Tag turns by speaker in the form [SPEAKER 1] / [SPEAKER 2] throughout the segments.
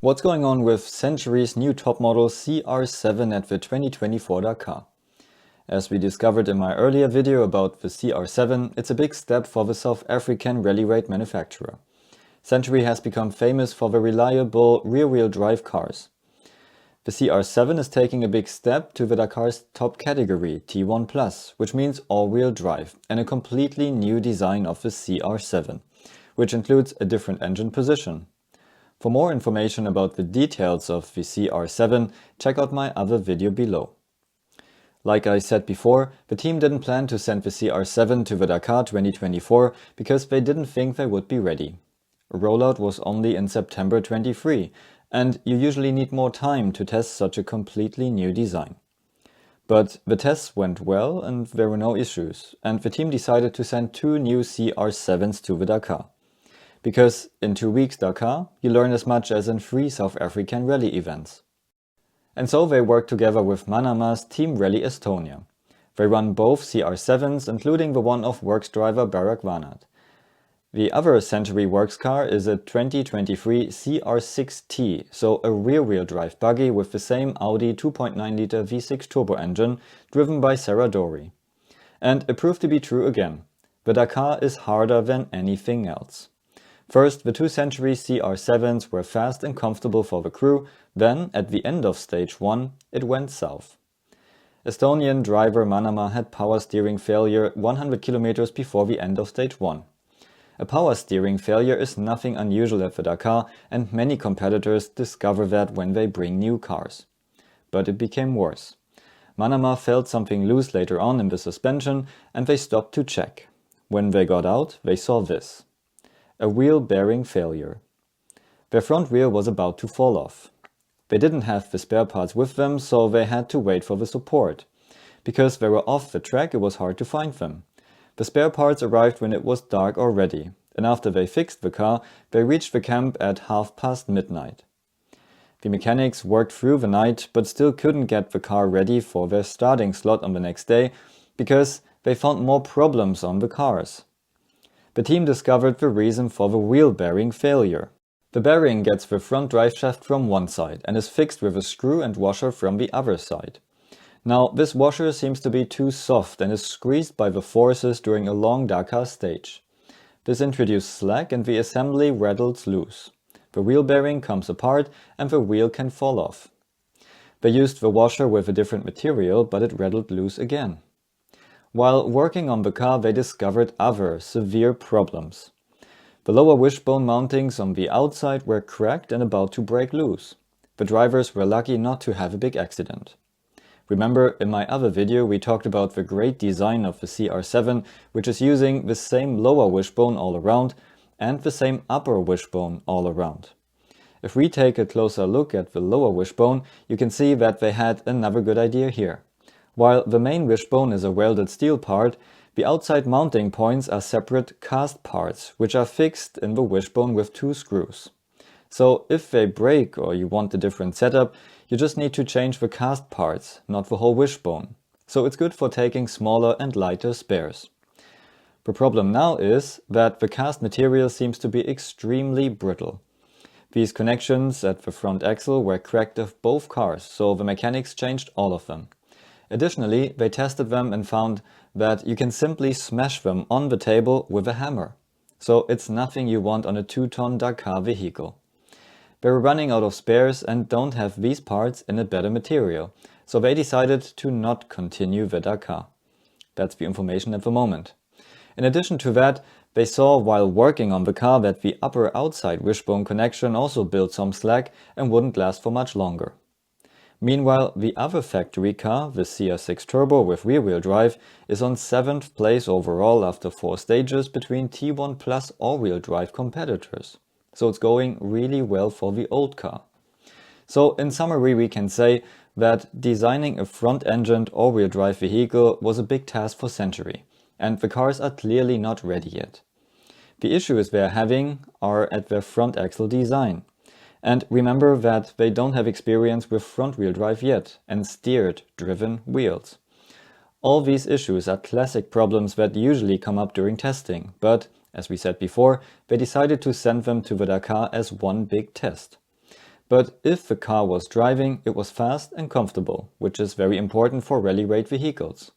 [SPEAKER 1] What's going on with Century's new top model CR7 at the 2024 Dakar? As we discovered in my earlier video about the CR7, it's a big step for the South African rally raid manufacturer. Century has become famous for the reliable rear-wheel drive cars. The CR7 is taking a big step to the Dakar's top category, T1+, which means all-wheel drive, and a completely new design of the CR7, which includes a different engine position. For more information about the details of the CR7, check out my other video below. Like I said before, the team didn't plan to send the CR7 to the Dakar 2024 because they didn't think they would be ready. A rollout was only in September 23, and you usually need more time to test such a completely new design. But the tests went well and there were no issues, and the team decided to send two new CR7s to the Dakar. Because in 2 weeks Dakar, you learn as much as in 3 South African rally events. And so they worked together with Manama's Team Rally Estonia. They run both CR7s, including the one of works driver Barak Vanat. The other Century works car is a 2023 CR6T, so a rear-wheel drive buggy with the same Audi 2.9-litre V6 turbo engine driven by Sarah Dory. And it proved to be true again. The Dakar is harder than anything else. First, the two Century CR7s were fast and comfortable for the crew, then, at the end of stage 1, it went south. Estonian driver Manama had power steering failure 100 km before the end of stage 1. A power steering failure is nothing unusual at the Dakar, and many competitors discover that when they bring new cars. But it became worse. Manama felt something loose later on in the suspension, and they stopped to check. When they got out, they saw this. A wheel bearing failure. Their front wheel was about to fall off. They didn't have the spare parts with them, so they had to wait for the support. Because they were off the track, it was hard to find them. The spare parts arrived when it was dark already, and after they fixed the car, they reached the camp at midnight. The mechanics worked through the night, but still couldn't get the car ready for their starting slot on the next day, because they found more problems on the cars. The team discovered the reason for the wheel bearing failure. The bearing gets the front drive shaft from one side and is fixed with a screw and washer from the other side. Now, this washer seems to be too soft and is squeezed by the forces during a long Dakar stage. This introduced slack and the assembly rattles loose. The wheel bearing comes apart and the wheel can fall off. They used the washer with a different material, but it rattled loose again. While working on the car, they discovered other severe problems. The lower wishbone mountings on the outside were cracked and about to break loose. The drivers were lucky not to have a big accident. Remember, in my other video we talked about the great design of the CR7, which is using the same lower wishbone all around and the same upper wishbone all around. If we take a closer look at the lower wishbone, you can see that they had another good idea here. While the main wishbone is a welded steel part, the outside mounting points are separate cast parts, which are fixed in the wishbone with 2 screws. So if they break or you want a different setup, you just need to change the cast parts, not the whole wishbone. So it's good for taking smaller and lighter spares. The problem now is that the cast material seems to be extremely brittle. These connections at the front axle were cracked of both cars, so the mechanics changed all of them. Additionally, they tested them and found that you can simply smash them on the table with a hammer. So it's nothing you want on a 2-ton Dakar vehicle. They were running out of spares and don't have these parts in a better material, so they decided to not continue the Dakar. That's the information at the moment. In addition to that, they saw while working on the car that the upper outside wishbone connection also built some slack and wouldn't last for much longer. Meanwhile, the other factory car, the CR6 Turbo with rear-wheel drive, is on 7th place overall after 4 stages between T1 plus all-wheel drive competitors. So it's going really well for the old car. So in summary we can say that designing a front-engined all-wheel drive vehicle was a big task for Century, and the cars are clearly not ready yet. The issues they're having are at their front axle design. And remember that they don't have experience with front-wheel drive yet and steered-driven wheels. All these issues are classic problems that usually come up during testing, but, as we said before, they decided to send them to the Dakar as one big test. But if the car was driving, it was fast and comfortable, which is very important for rally raid vehicles.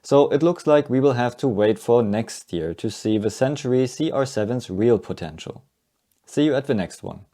[SPEAKER 1] So it looks like we will have to wait for next year to see the Century CR7's real potential. See you at the next one.